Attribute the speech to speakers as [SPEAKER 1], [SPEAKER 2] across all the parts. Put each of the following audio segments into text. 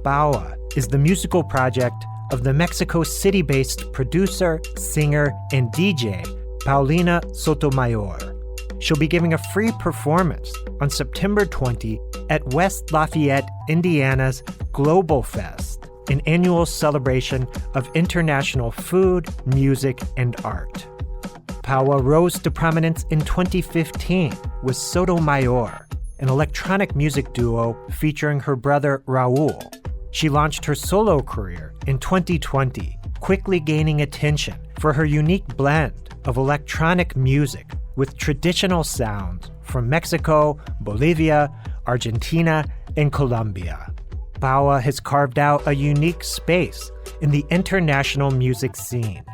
[SPEAKER 1] Pahua is the musical project of the Mexico City-based producer, singer, and DJ Paulina Sotomayor. She'll be giving a free performance on September 20 at West Lafayette, Indiana's Global Fest, an annual celebration of international food, music, and art. Pahua rose to prominence in 2015 with Sotomayor, an electronic music duo featuring her brother Raul. She launched her solo career in 2020, quickly gaining attention for her unique blend of electronic music with traditional sounds from Mexico, Bolivia, Argentina, and Colombia. Pahua has carved out a unique space in the international music scene,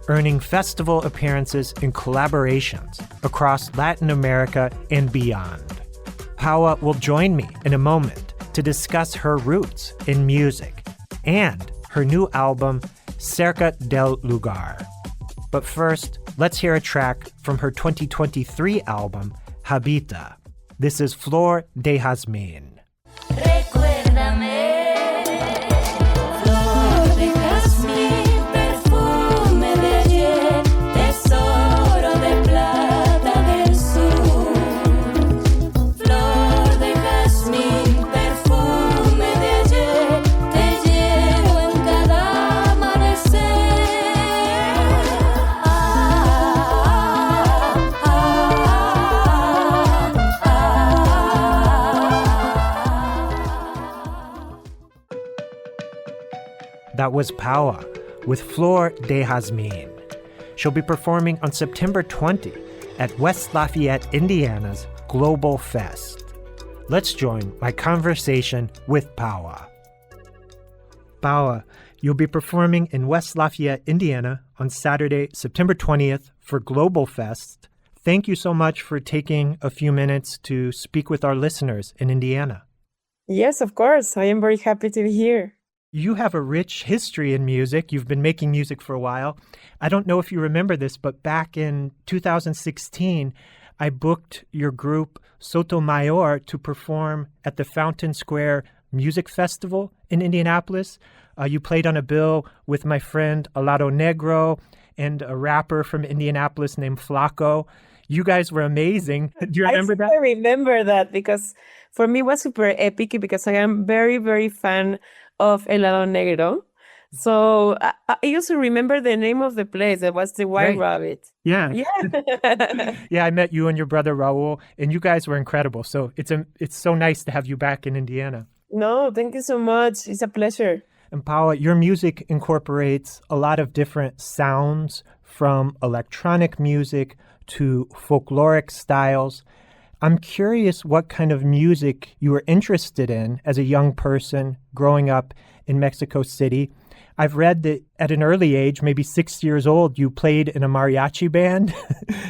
[SPEAKER 1] earning festival appearances and collaborations across Latin America and beyond. Pahua will join me in a moment to discuss her roots in music and her new album, Cerca del Lugar. But first, let's hear a track from her 2023 album, Habita. This is Flor de Jazmín. That was Pahua with Flor de Jazmín. She'll be performing on September 20 at West Lafayette, Indiana's Global Fest. Let's join my conversation with Pahua. Pahua, you'll be performing in West Lafayette, Indiana on Saturday, September 20th for Global Fest. Thank you so much for taking a few minutes to speak with our listeners in Indiana.
[SPEAKER 2] Yes, of course. I am very happy to be here.
[SPEAKER 1] You have a rich history in music. You've been making music for a while. I don't know if you remember this, but back in 2016, I booked your group Sotomayor to perform at the Fountain Square Music Festival in Indianapolis. You played on a bill with my friend Alado Negro and a rapper from Indianapolis named Flaco. You guys were amazing. Do you remember that?
[SPEAKER 2] I remember that because for me it was super epic because I am very, very fan of Helado Negro. So I also remember the name of the place. It was the White Rabbit.
[SPEAKER 1] Yeah.
[SPEAKER 2] Yeah.
[SPEAKER 1] Yeah, I met you and your brother Raul, and you guys were incredible. So it's so nice to have you back in Indiana.
[SPEAKER 2] No, thank you so much. It's a pleasure.
[SPEAKER 1] And Pahua, your music incorporates a lot of different sounds, from electronic music to folkloric styles. I'm curious what kind of music you were interested in as a young person growing up in Mexico City. I've read that at an early age, maybe 6 years old, you played in a mariachi band.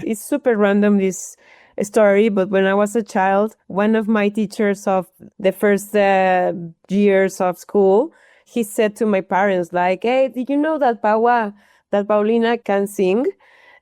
[SPEAKER 2] It's super random, this story, but when I was a child, one of my teachers of the first years of school, he said to my parents, like, hey, did you know that Paulina can sing?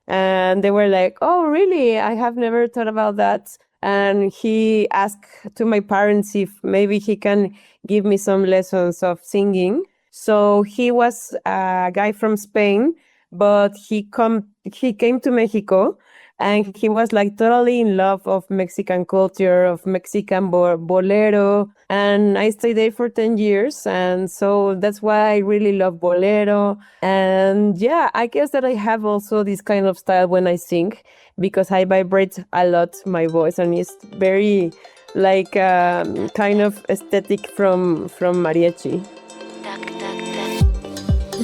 [SPEAKER 2] And they were like, oh, really? I have never thought about that. And he asked to my parents if maybe he can give me some lessons of singing. So he was a guy from Spain, but he came to Mexico, and he was like totally in love of Mexican culture, of Mexican bolero. And I stayed there for 10 years. And so that's why I really love bolero. And yeah, I guess that I have also this kind of style when I sing, because I vibrate a lot my voice, and it's very like kind of aesthetic from mariachi.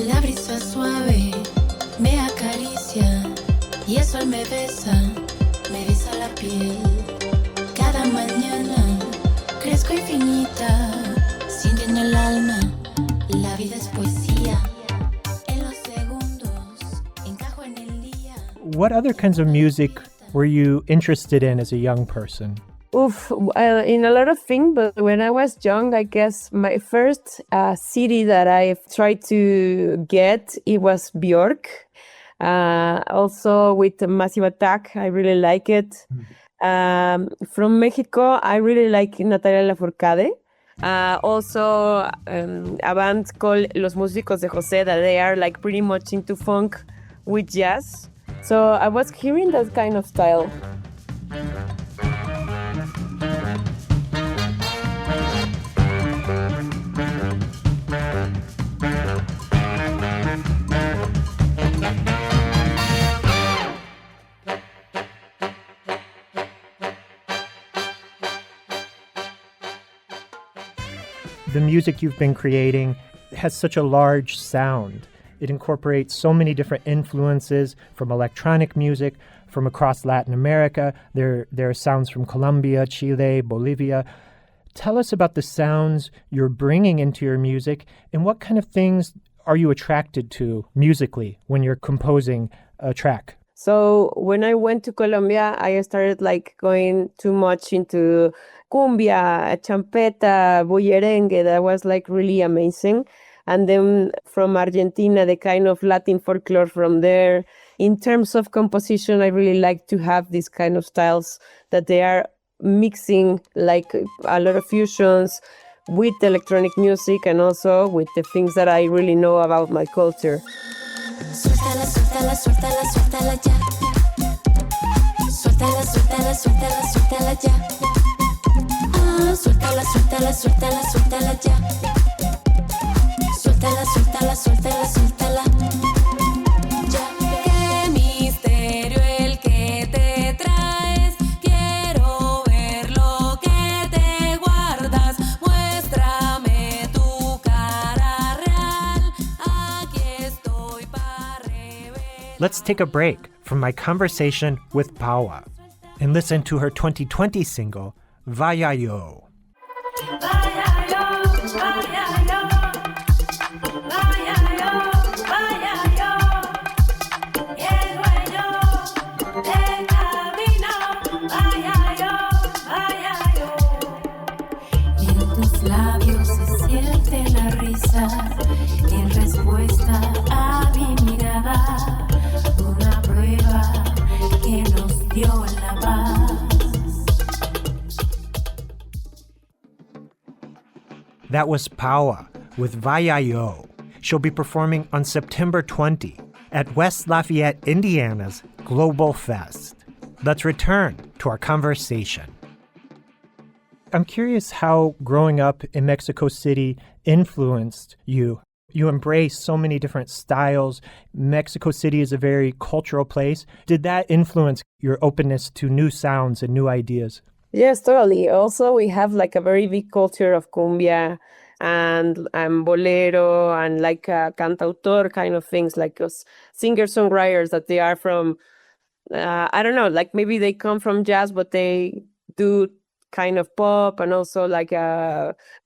[SPEAKER 3] La brisa suave me acaricia y el sol me besa la piel. Cada mañana crezco infinita, sintiendo el alma, la vida es poesía. En los segundos encajo en el día.
[SPEAKER 1] What other kinds of music were you interested in as a young person?
[SPEAKER 2] In a lot of things, but when I was young, I guess my first CD that I tried to get, it was Björk. Also with Massive Attack, I really like it. From Mexico, I really like Natalia Lafourcade. Also, a band called Los Músicos de José, that they are like pretty much into funk with jazz. So I was hearing that kind of style.
[SPEAKER 1] The music you've been creating has such a large sound. It incorporates so many different influences from electronic music from across Latin America. There are sounds from Colombia, Chile, Bolivia. Tell us about the sounds you're bringing into your music, and what kind of things are you attracted to musically when you're composing a track?
[SPEAKER 2] So when I went to Colombia, I started like going too much into cumbia, champeta, bullerengue. That was like really amazing. And then from Argentina, the kind of Latin folklore from there. In terms of composition, I really like to have these kind of styles that they are mixing like a lot of fusions with electronic music and also with the things that I really know about my culture.
[SPEAKER 3] Suéltala, suéltala, suéltala, suéltala ya. Suéltala, suéltala, suéltala, suéltala ya. Ah, suéltala, suéltala, suéltala, suéltala ya. Suéltala, suéltala, suéltala, suéltala ya. Qué misterio el que te traes. Quiero ver lo que te guardas. Muéstrame tu cara real. Aquí estoy para revelar.
[SPEAKER 1] Let's take a break from my conversation with Pahua and listen to her 2020 single, Vaya Yo.
[SPEAKER 3] Vaya yo, vaya yo. Vaya yo, vaya yo. Y el dueño del camino. Vaya yo, vaya yo. Y en tus labios se siente la risa. En respuesta a mi mirada. Una prueba que nos dio la paz.
[SPEAKER 1] That was Pahua with Vaya Yo. She'll be performing on September 20 at West Lafayette, Indiana's Global Fest. Let's return to our conversation. I'm curious how growing up in Mexico City influenced you. You embrace so many different styles. Mexico City is a very cultural place. Did that influence your openness to new sounds and new ideas?
[SPEAKER 2] Yes, totally. Also, we have like a very big culture of cumbia and bolero and like cantautor kind of things, like us singer-songwriters that they are from, I don't know, like maybe they come from jazz, but they do kind of pop and also like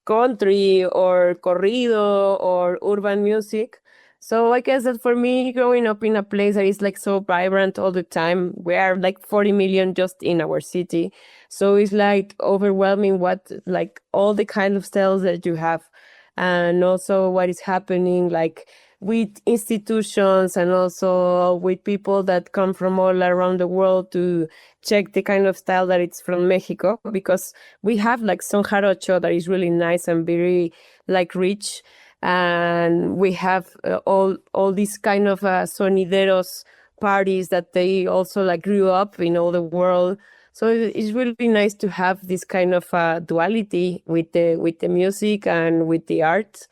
[SPEAKER 2] country or corrido or urban music. So I guess that for me, growing up in a place that is like so vibrant all the time, we are like 40 million just in our city. So it's like overwhelming what like all the kind of styles that you have and also what is happening like with institutions and also with people that come from all around the world to check the kind of style that it's from Mexico, because we have like son jarocho that is really nice and very like rich. And we have all these kind of sonideros parties that they also like grew up in all the world. So it's really nice to have this kind of duality with the music and with the art.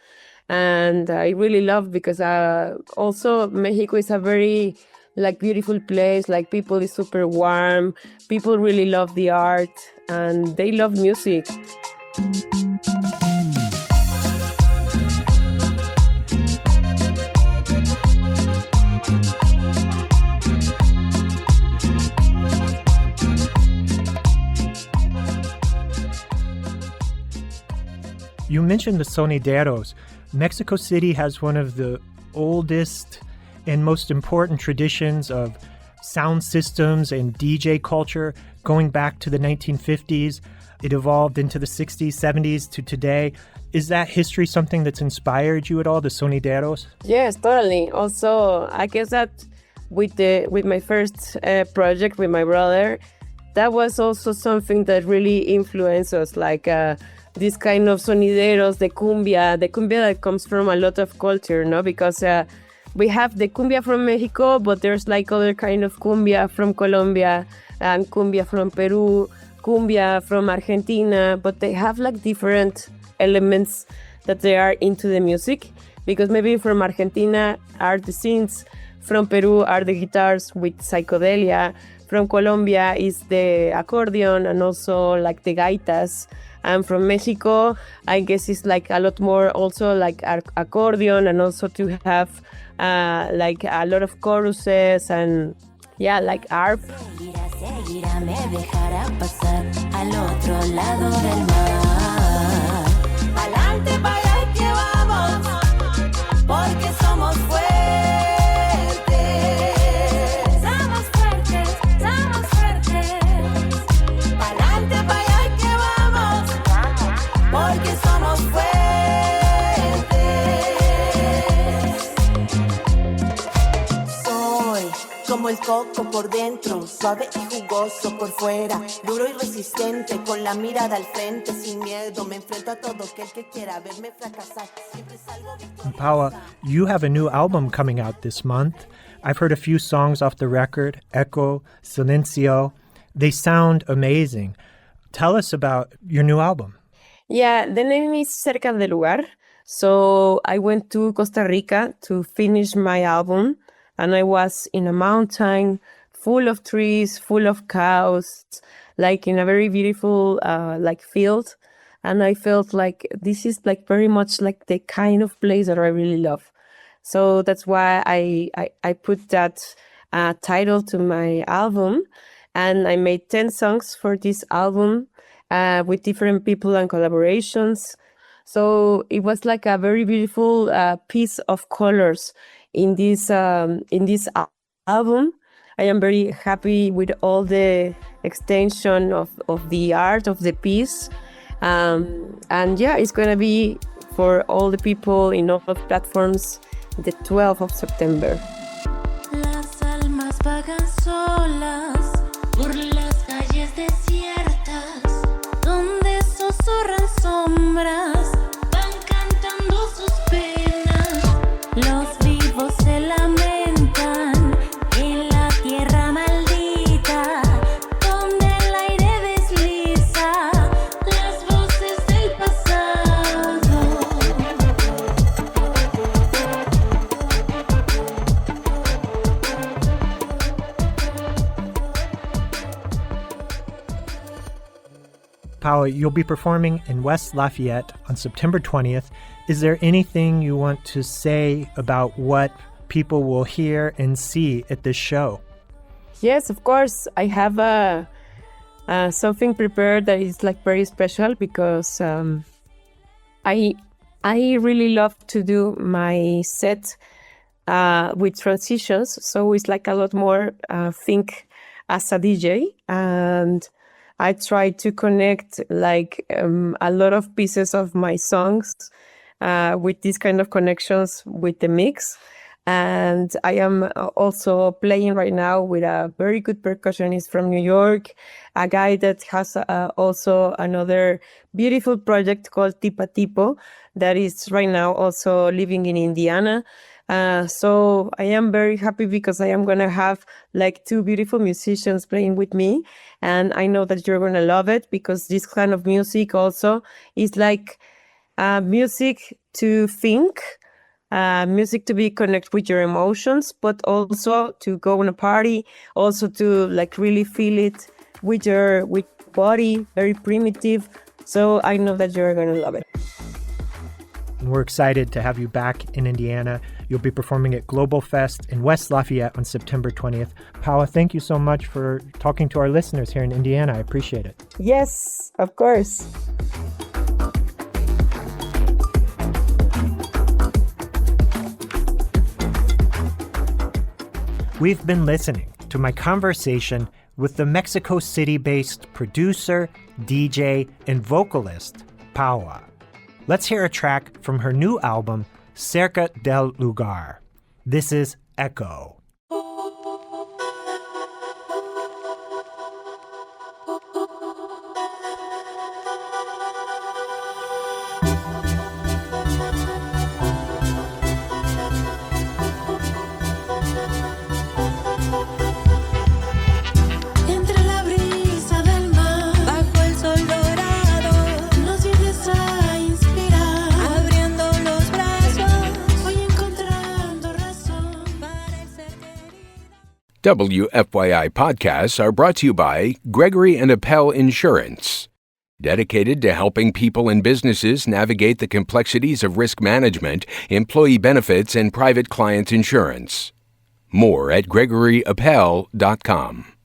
[SPEAKER 2] And I really love because also Mexico is a very like beautiful place. Like people is super warm. People really love the art and they love music.
[SPEAKER 1] You mentioned the sonideros. Mexico City has one of the oldest and most important traditions of sound systems and DJ culture going back to the 1950s. It evolved into the 60s, 70s to today. Is that history something that's inspired you at all, the sonideros?
[SPEAKER 2] Yes, totally. Also, I guess that with my first project with my brother, that was also something that really influenced us. Like this kind of sonideros, the cumbia that comes from a lot of culture, no? Because we have the cumbia from Mexico, but there's like other kind of cumbia from Colombia and cumbia from Peru, cumbia from Argentina, but they have like different elements that they are into the music, because maybe from Argentina are the synths, from Peru are the guitars with psychedelia, from Colombia is the accordion and also like the gaitas, and from Mexico I guess it's like a lot more also like accordion, and also to have like a lot of choruses and yeah, like harp.
[SPEAKER 3] Seguirá, me dejará pasar al otro lado del mar. Adelante para allá que vamos, porque somos fuertes. Somos fuertes, somos fuertes. Adelante para allá que vamos, porque somos fuertes. Soy como el coco por dentro, suave y jugoso por fuera, duro y resistente, con la mirada al frente, sin miedo, me enfrento a todo aquel que quiera verme fracasar. Siempre salgo victoriosa.
[SPEAKER 1] Pahua, you have a new album coming out this month. I've heard a few songs off the record, Echo, Silencio. They sound amazing. Tell us about your new album.
[SPEAKER 2] Yeah, the name is Cerca del Lugar. So I went to Costa Rica to finish my album, and I was in a mountain full of trees, full of cows, like in a very beautiful like field. And I felt like this is like very much like the kind of place that I really love. So that's why I put that title to my album. And I made 10 songs for this album with different people and collaborations. So it was like a very beautiful piece of colors in this album. I am very happy with all the extension of the art of the piece. And yeah, it's going to be for all the people in all platforms the 12th of September.
[SPEAKER 3] Las almas vagan solas por las calles desiertas, donde susurran sombras, van cantando sus penas. Los vivos se lamentan en la tierra maldita, donde el aire desliza las voces del pasado.
[SPEAKER 1] Pahua, you'll be performing in West Lafayette on September 20th. Is there anything you want to say about what people will hear and see at this show?
[SPEAKER 2] Yes, of course. I have something prepared that is like very special, because I really love to do my set with transitions. So it's like a lot more think as a DJ, and I try to connect like a lot of pieces of my songs with these kind of connections with the mix. And I am also playing right now with a very good percussionist from New York, a guy that has also another beautiful project called Tipa Tipo that is right now also living in Indiana. So I am very happy because I am going to have like two beautiful musicians playing with me. And I know that you're going to love it, because this kind of music also is like music to think, music to be connected with your emotions, but also to go on a party, also to like really feel it with your body, very primitive. So I know that you're going to love it.
[SPEAKER 1] And we're excited to have you back in Indiana. You'll be performing at Global Fest in West Lafayette on September 20th. Pahua, thank you so much for talking to our listeners here in Indiana. I appreciate it.
[SPEAKER 2] Yes, of course.
[SPEAKER 1] We've been listening to my conversation with the Mexico City-based producer, DJ, and vocalist, Pahua. Let's hear a track from her new album, Cerca del Lugar. This is Echo.
[SPEAKER 4] WFYI podcasts are brought to you by Gregory and Appel Insurance, dedicated to helping people and businesses navigate the complexities of risk management, employee benefits, and private client insurance. More at GregoryAppel.com.